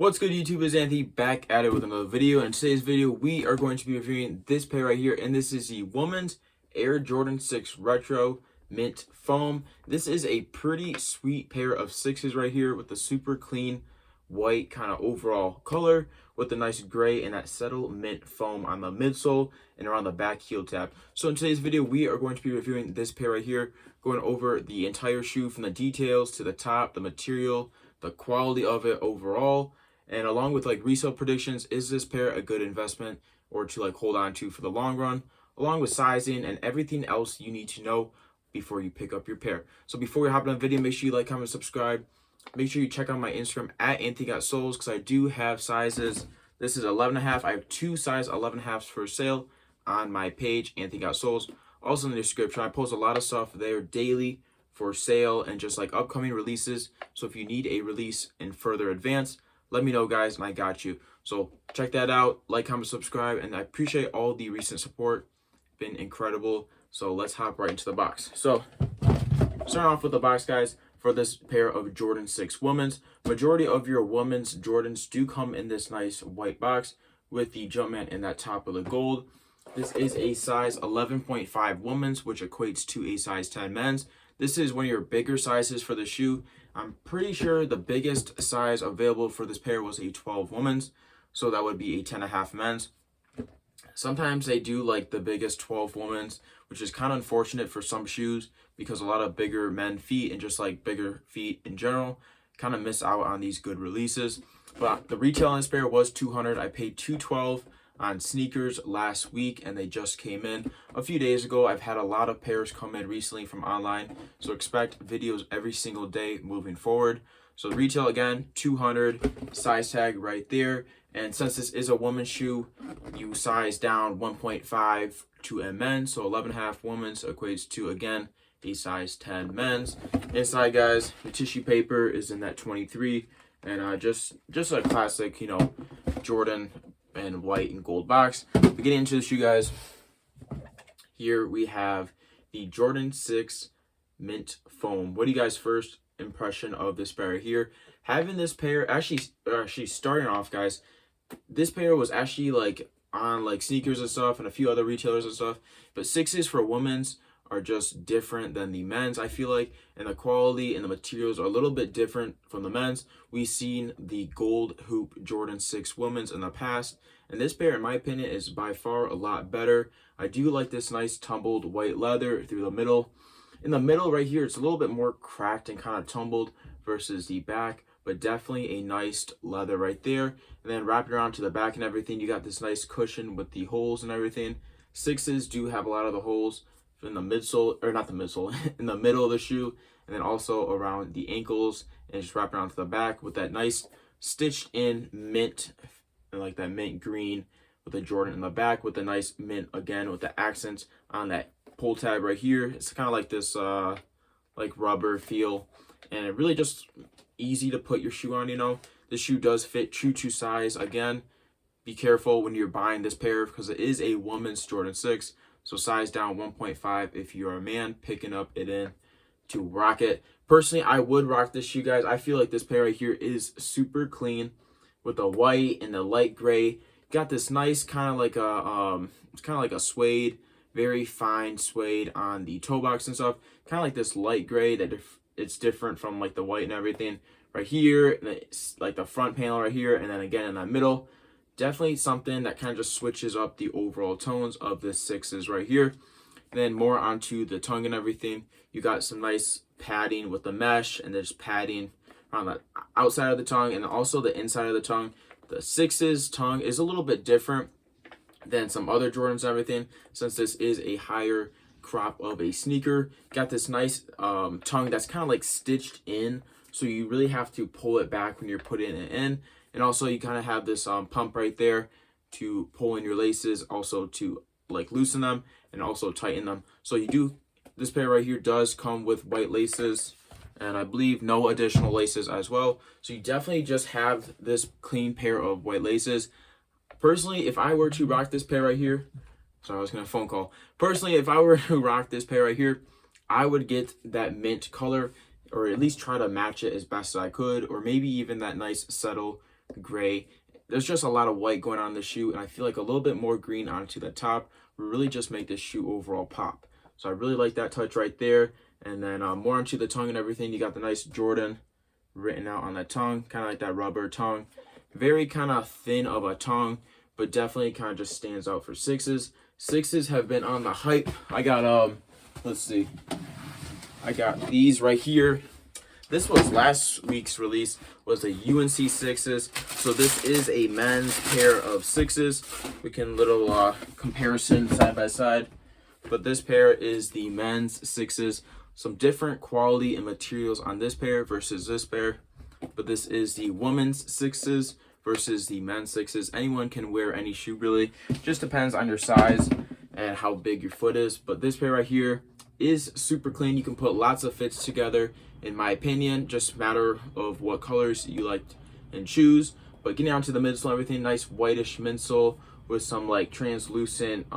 What's good, YouTube? It's Anthony back at it with another video. In today's video, we are going to be reviewing this pair right here, and this is the Women's Air Jordan 6 Retro Mint Foam. This is a pretty sweet pair of sixes right here with the super clean white kind of overall color with the nice gray and that settle mint foam on the midsole and around the back heel tab. So in today's video, we are going to be reviewing this pair right here, going over the entire shoe from the details to the top, the material, the quality of it overall, and along with like resale predictions. Is this pair a good investment or to like hold on to for the long run, along with sizing and everything else you need to know before you pick up your pair. So before we hop on the video, make sure you like, comment, subscribe. Make sure you check out my Instagram at Anthony.Soles because I do have sizes. This is 11.5. I have two size 11.5s for sale on my page, Anthony.Soles. Also in the description, I post a lot of stuff there daily for sale and just like upcoming releases. So if you need a release in further advance, let me know, guys, and I got you. So check that out. Like, comment, subscribe, and I appreciate all the recent support. Been incredible. So let's hop right into the box. So starting off with the box, guys, for this pair of Jordan 6 Women's. Majority of your Women's Jordans do come in this nice white box with the Jumpman in that top of the gold. This is a size 11.5 Women's, which equates to a size 10 Men's. This is one of your bigger sizes for the shoe. I'm pretty sure the biggest size available for this pair was a 12 Women's, so that would be a 10.5 Men's. Sometimes they do like the biggest 12 Women's, which is kind of unfortunate for some shoes because a lot of bigger men feet and just like bigger feet in general kind of miss out on these good releases. But the retail on this pair was $200. I paid $212 on sneakers last week, and they just came in a few days ago. I've had a lot of pairs come in recently from online, so expect videos every single day moving forward. So the retail, again, $200, size tag right there. And since this is a woman's shoe, you size down 1.5 to a men's, so 11.5 women's equates to, again, a size 10 men's. Inside, guys, the tissue paper is in that 23, and just a classic, you know, Jordan and white and gold box. But getting into the shoe, guys, here we have the Jordan 6 Mint Foam. What do you guys' first impression of this pair here? Having this pair, actually starting off, guys, this pair was actually like on like sneakers and stuff and a few other retailers and stuff, but sixes for women's are just different than the men's, I feel like, and the quality and the materials are a little bit different from the men's. We've seen the gold hoop Jordan 6 women's in the past, and this pair, in my opinion, is by far a lot better. I do like this nice tumbled white leather through the middle. In the middle right here, it's a little bit more cracked and kind of tumbled versus the back, but definitely a nice leather right there. And then wrapping around to the back and everything, you got this nice cushion with the holes and everything. Sixes do have a lot of the holes in the midsole, or not the midsole, in the middle of the shoe, and then also around the ankles, and just wrap around to the back with that nice stitched in mint, like that mint green with the Jordan in the back with the nice mint again with the accents on that pull tab right here. It's kind of like this like rubber feel, and it really just easy to put your shoe on, you know. This shoe does fit true to size. Again, be careful when you're buying this pair because it is a woman's Jordan 6. So size down 1.5 if you're a man picking up it in to rock it. Personally, I would rock this shoe, guys. I feel like this pair right here is super clean with the white and the light gray. Got this nice kind of like a it's kind of like a suede, very fine suede on the toe box and stuff. Kind of like this light gray that it's different from like the white and everything right here, and it's like the front panel right here, and then again in that middle. Definitely something that kind of just switches up the overall tones of the sixes right here. And then more onto the tongue and everything. You got some nice padding with the mesh, and there's padding on the outside of the tongue and also the inside of the tongue. The sixes tongue is a little bit different than some other Jordans and everything, since this is a higher crop of a sneaker. Got this nice tongue that's kind of like stitched in, so you really have to pull it back when you're putting it in. And also you kind of have this pump right there to pull in your laces, also to like loosen them and also tighten them. So you do, this pair right here does come with white laces, and I believe no additional laces as well. So you definitely just have this clean pair of white laces. Personally, if I were to rock this pair right here, sorry, I was gonna phone call. Personally, if I were to rock this pair right here, I would get that mint color, or at least try to match it as best as I could, or maybe even that nice subtle gray. There's just a lot of white going on the shoe, and I feel like a little bit more green onto the top will really just make this shoe overall pop. So I really like that touch right there. And then more onto the tongue and everything. You got the nice Jordan written out on that tongue, kind of like that rubber tongue. Very kind of thin of a tongue, but definitely kind of just stands out for sixes. Sixes have been on the hype. I got let's see, I got these right here. This was last week's release, was the UNC sixes. So this is a men's pair of sixes. We can little comparison side by side. But this pair is the men's sixes. Some different quality and materials on this pair versus this pair. But this is the women's sixes versus the men's sixes. Anyone can wear any shoe really. Just depends on your size and how big your foot is. But this pair right here is super clean. You can put lots of fits together, in my opinion. Just matter of what colors you like and choose. But getting down to the midsole and everything, nice whitish midsole with some like translucent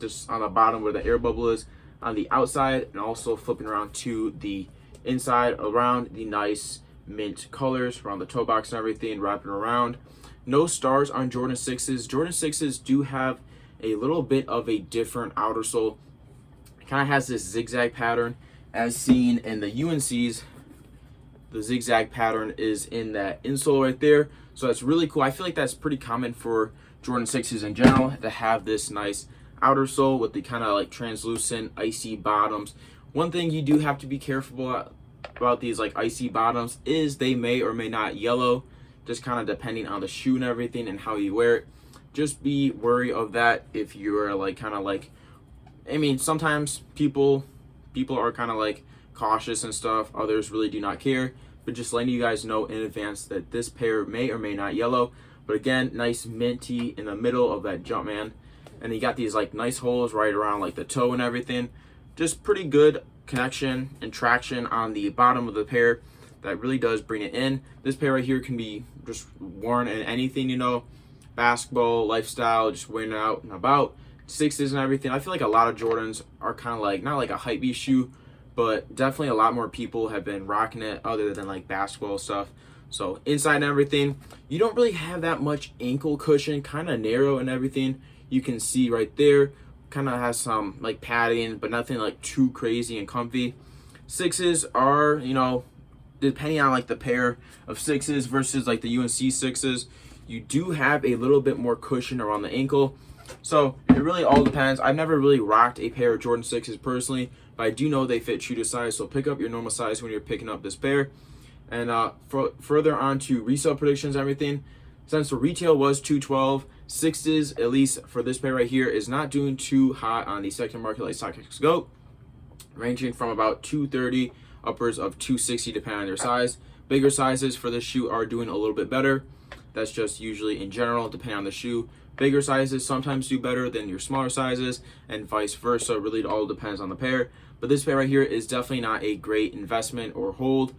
just on the bottom where the air bubble is on the outside, and also flipping around to the inside around the nice mint colors around the toe box and everything, wrapping around. No stars on Jordan 6s. Jordan 6s do have a little bit of a different outer sole. It kind of has this zigzag pattern as seen in the UNCs. The zigzag pattern is in that insole right there. So that's really cool. I feel like that's pretty common for Jordan 6s in general, to have this nice outer sole with the kind of like translucent icy bottoms. One thing you do have to be careful about these like icy bottoms is they may or may not yellow, just kind of depending on the shoe and everything and how you wear it. Just be wary of that if you're like kind of like, I mean, sometimes people are kind of like cautious and stuff, others really do not care, but just letting you guys know in advance that this pair may or may not yellow. But again, nice minty in the middle of that Jumpman, and you got these like nice holes right around like the toe and everything. Just pretty good connection and traction on the bottom of the pair that really does bring it in. This pair right here can be just worn in anything, you know, basketball, lifestyle, just wearing it out and about, sixes and everything. I feel like a lot of Jordans are kind of like, not like a hypebeast shoe, but definitely a lot more people have been rocking it other than like basketball stuff. So inside and everything, you don't really have that much ankle cushion, kind of narrow and everything. You can see right there, kind of has some like padding, but nothing like too crazy and comfy. Sixes are, you know, depending on like the pair of sixes versus like the UNC sixes, you do have a little bit more cushion around the ankle. So it really all depends. I've never really rocked a pair of Jordan 6s personally, but I do know they fit true to size. So pick up your normal size when you're picking up this pair. And further on to resale predictions and everything, since the retail was $212, sixes, at least for this pair right here, is not doing too hot on the secondary market like StockX Go, ranging from about $230 upwards of $260 depending on their size. Bigger sizes for this shoe are doing a little bit better. That's just usually in general, depending on the shoe. Bigger sizes sometimes do better than your smaller sizes, and vice versa. It really all depends on the pair. But this pair right here is definitely not a great investment or hold.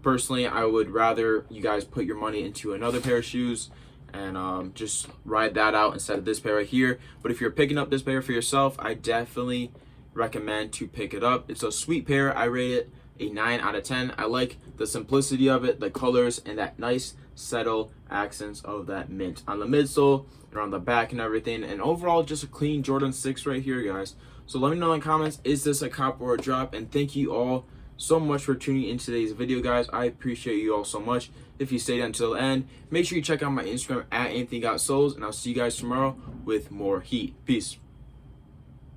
Personally, I would rather you guys put your money into another pair of shoes and just ride that out instead of this pair right here. But if you're picking up this pair for yourself, I definitely recommend to pick it up. It's a sweet pair. I rate it a 9 out of 10. I like the simplicity of it, the colors, and that nice subtle accents of that mint on the midsole, around the back and everything. And overall, just a clean Jordan 6 right here, guys. So let me know in the comments, is this a cop or a drop? And thank you all so much for tuning in today's video, guys. I appreciate you all so much. If you stayed until the end, make sure you check out my Instagram at AnthonyGotSoles, and I'll see you guys tomorrow with more heat. Peace.